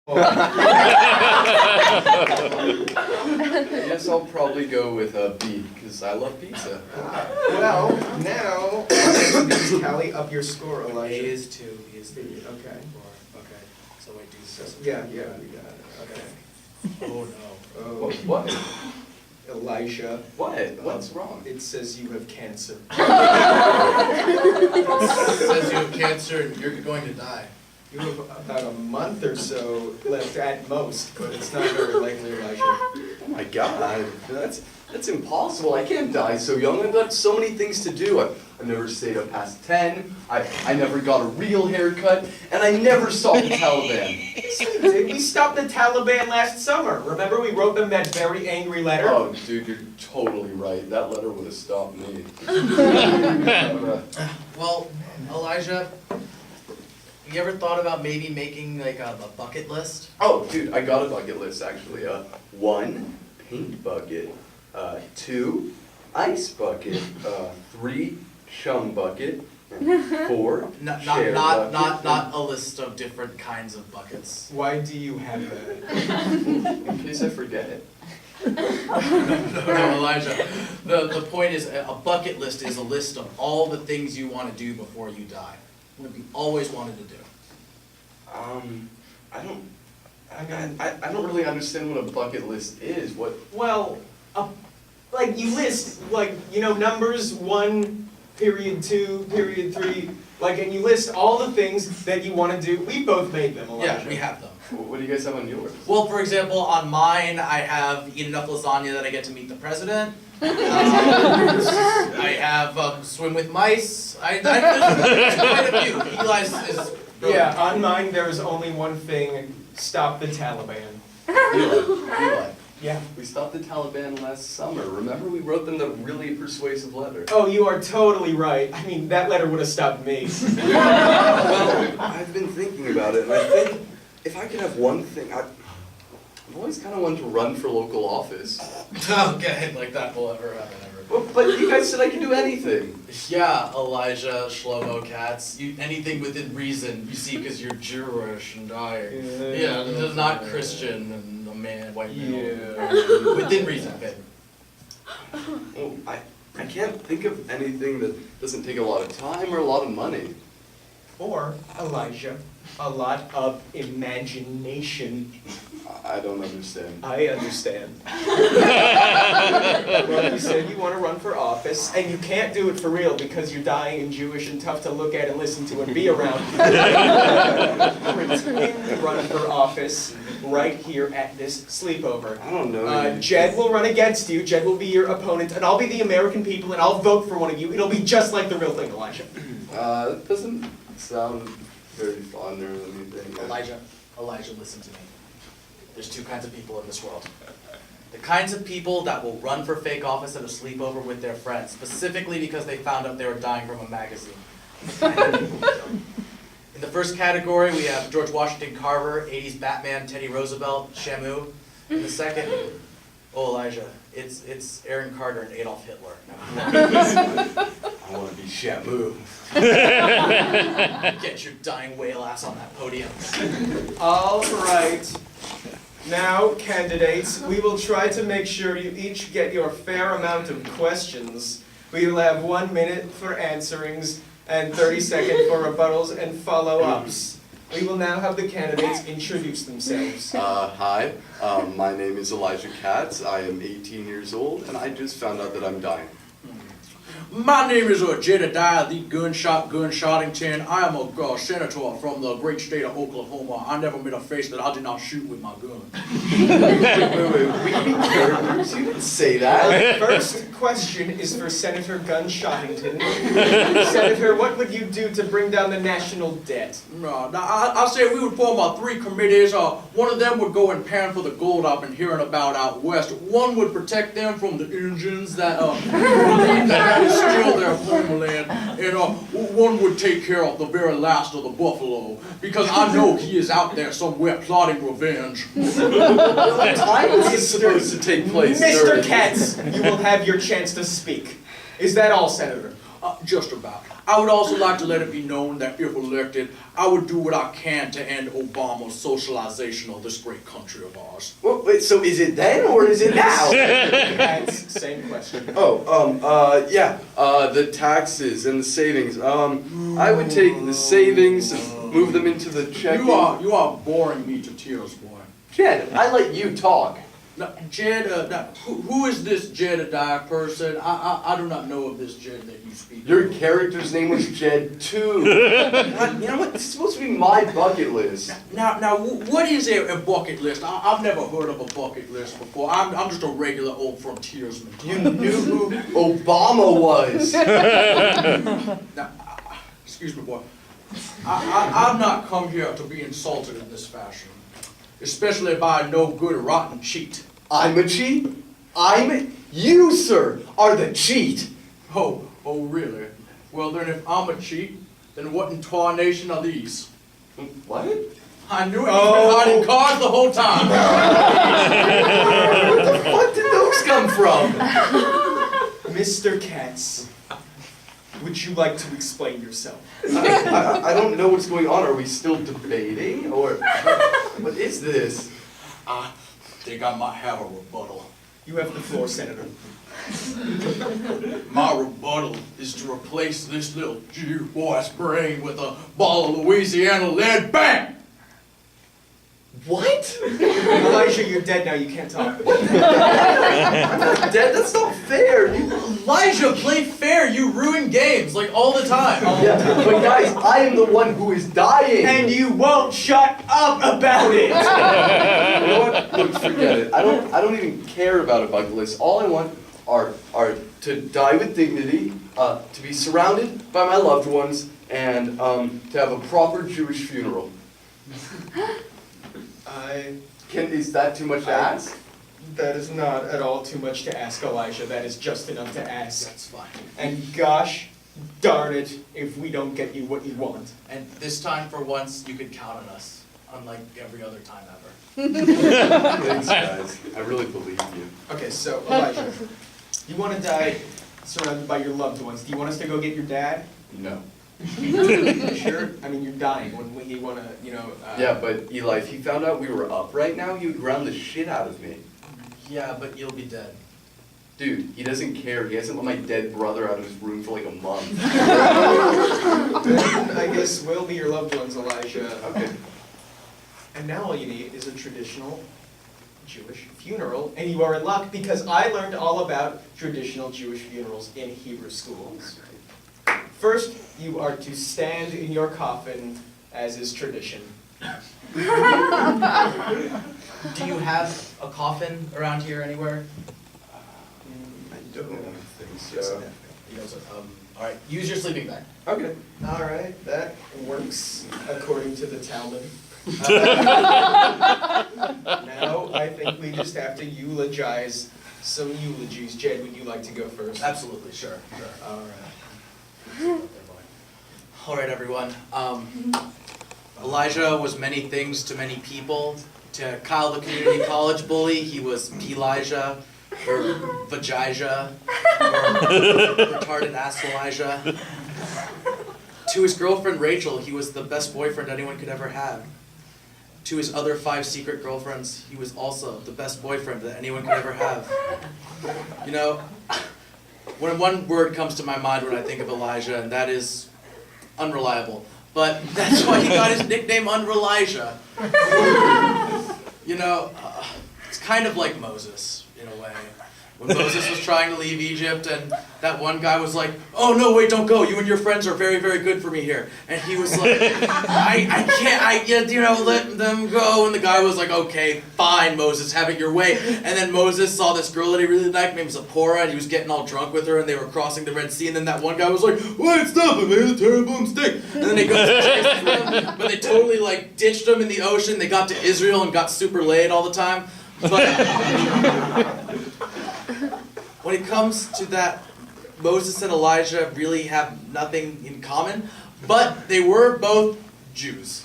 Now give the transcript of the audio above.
I guess I'll probably go with a B, because I love pizza. Well, now, please tally up your score, A Elijah. is 2, B is 3. Okay. 4. Okay. So wait, do this. Yeah, we got it. Okay. Oh no. Oh, What? Elijah. What? What's wrong? It says you have cancer. It says you have cancer and you're going to die. You have about a month or so left at most, but it's not very likely, Elijah. Oh my God, that's impossible. I can't die so young. I've got so many things to do. I've never stayed up past 10. I never got a real haircut, and I never saw the Taliban. Yes, we did. We stopped the Taliban last summer. Remember we wrote them that very angry letter? Oh, dude, you're totally right. That letter would have stopped me. Well, Elijah, you ever thought about maybe making like a bucket list? Oh, dude, I got a bucket list actually. 1, paint bucket. 2, ice bucket. 3, chum bucket. And 4, share bucket. Not a list of different kinds of buckets. Why do you have that? In case I forget it. No, Elijah. The point is, a bucket list is a list of all the things you want to do before you die. What you always wanted to do. I don't really understand what a bucket list is. What? Well, like you list, like, you know, numbers 1, period 2, period 3, like, and you list all the things that you want to do. We both made them, Elijah. Yeah, we have them. What do you guys have on yours? Well, for example, on mine, I have eat enough lasagna that I get to meet the president. I have swim with mice. There's quite a few. Eli's is brilliant. Yeah, on mine there's only one thing, stop the Taliban. Eli. Yeah. We stopped the Taliban last summer. Remember we wrote them the really persuasive letter? Oh, you are totally right. I mean, that letter would have stopped me. Well, I've been thinking about it, and I think if I could have one thing, I've always kind of wanted to run for local office. Okay, like that will ever happen ever. But you guys said I could do anything. Yeah, Elijah, Shlomo, Katz, anything within reason, you see, because you're Jewish and dying. Yeah, they're not Christian and a man, white male. Yeah. Within reason, babe. Well, I can't think of anything that doesn't take a lot of time or a lot of money. Or, Elijah, a lot of imagination. I don't understand. I understand. Well, you said you want to run for office, and you can't do it for real because you're dying and Jewish and tough to look at and listen to and be around. Pretend to run for office right here at this sleepover. I don't know. Jed will run against you, Jed will be your opponent, and I'll be the American people, and I'll vote for one of you. It'll be just like the real thing, Elijah. It doesn't sound very fun or anything. Elijah, listen to me. There's 2 kinds of people in this world. The kinds of people that will run for fake office at a sleepover with their friends, specifically because they found out they were dying from a magazine. In the first category, we have George Washington Carver, 80s Batman, Teddy Roosevelt, Shamu. In the second, oh Elijah, it's Aaron Carter and Adolf Hitler. I want to be Shamu. Get your dying whale ass on that podium. All right. Now, candidates, we will try to make sure you each get your fair amount of questions. We will have 1 minute for answerings and 30 seconds for rebuttals and follow-ups. We will now have the candidates introduce themselves. Hi, my name is Elijah Katz. I am 18 years old, and I just found out that I'm dying. My name is Jedediah the Gunshottington. I am a senator from the great state of Oklahoma. I never met a face that I did not shoot with my gun. Wait, we can be characters. You didn't say that. First question is for Senator Gunshottington. Senator, what would you do to bring down the national debt? I say we would form 3 committees. One of them would go and pan for the gold I've been hearing about out west. One would protect them from the Indians that steal their homeland, and one would take care of the very last of the buffalo, because I know he is out there somewhere plotting revenge. What time is this supposed to take place? Mr. Katz, you will have your chance to speak. Is that all, Senator? Just about. I would also like to let it be known that if elected, I would do what I can to end Obama's socialization of this great country of ours. Well, wait, so is it then or is it now? That's same question. The taxes and the savings. I would take the savings and move them into the checking. You are boring me to tears, boy. Jed, I let you talk. Now, Jed, who is this Jedediah person? I do not know of this Jed that you speak of. Your character's name was Jed too. God, you know what? This is supposed to be my bucket list. Now, what is a bucket list? I've never heard of a bucket list before. I'm just a regular old frontiersman. You knew who Obama was. Now, excuse me, boy. I've not come here to be insulted in this fashion, especially by no good rotten cheat. I'm a cheat? You, sir, are the cheat. Oh, really? Well, then if I'm a cheat, then what in tarnation are these? What? I knew it. You've been hiding cards the whole time. Where the fuck did those come from? Mr. Katz, would you like to explain yourself? I don't know what's going on. Are we still debating? Or what is this? I think I might have a rebuttal. You have the floor, Senator. My rebuttal is to replace this little Jew boy's brain with a ball of Louisiana lead. Bang! What? Elijah, you're dead now. You can't talk. Dad, that's not fair. Elijah, play fair. You ruin games like all the time. Yeah, but guys, I am the one who is dying. And you won't shut up about it. You know what? Look, forget it. I don't even care about a bucket list. All I want are to die with dignity, to be surrounded by my loved ones, and to have a proper Jewish funeral. Is that too much to ask? That is not at all too much to ask, Elijah. That is just enough to ask. That's fine. And gosh darn it if we don't get you what you want. And this time, for once, you can count on us, unlike every other time ever. Thanks, guys. I really believe you. Okay, so Elijah, you want to die surrounded by your loved ones. Do you want us to go get your dad? No. Sure. I mean, you're dying. When you want to, Yeah, but Eli, if he found out we were up right now, he would ground the shit out of me. Yeah, but you'll be dead. Dude, he doesn't care. He hasn't let my dead brother out of his room for like a month. Then I guess we'll be your loved ones, Elijah. Okay. And now all you need is a traditional Jewish funeral, and you are in luck because I learned all about traditional Jewish funerals in Hebrew schools. First, you are to stand in your coffin, as is tradition. Do you have a coffin around here anywhere? I don't think Yes, so. he doesn't. All right, use your sleeping bag. Okay. All right, that works according to the Talmud. Now, I think we just have to eulogize some eulogies. Jed, would you like to go first? Absolutely, sure. All right. All right, everyone. Elijah was many things to many people. To Kyle, the community college bully, he was P-Elijah, or Vajija, or retarded ass Elijah. To his girlfriend Rachel, he was the best boyfriend anyone could ever have. To his other 5 secret girlfriends, he was also the best boyfriend that anyone could ever have. You know, when one word comes to my mind when I think of Elijah, and that is unreliable. But that's why he got his nickname Unrelijah. You know, it's kind of like Moses, in a way. When Moses was trying to leave Egypt, and that one guy was like, "Oh no, wait, don't go. You and your friends are very, very good for me here." And he was like, I can't, let them go. And the guy was like, "Okay, fine, Moses, have it your way." And then Moses saw this girl that he really liked, named Zipporah, and he was getting all drunk with her, and they were crossing the Red Sea. And then that one guy was like, "Wait, stop! I made a terrible mistake." And then they go to chase him, but they totally ditched him in the ocean. They got to Israel and got super laid all the time. But when it comes to that, Moses and Elijah really have nothing in common, but they were both Jews.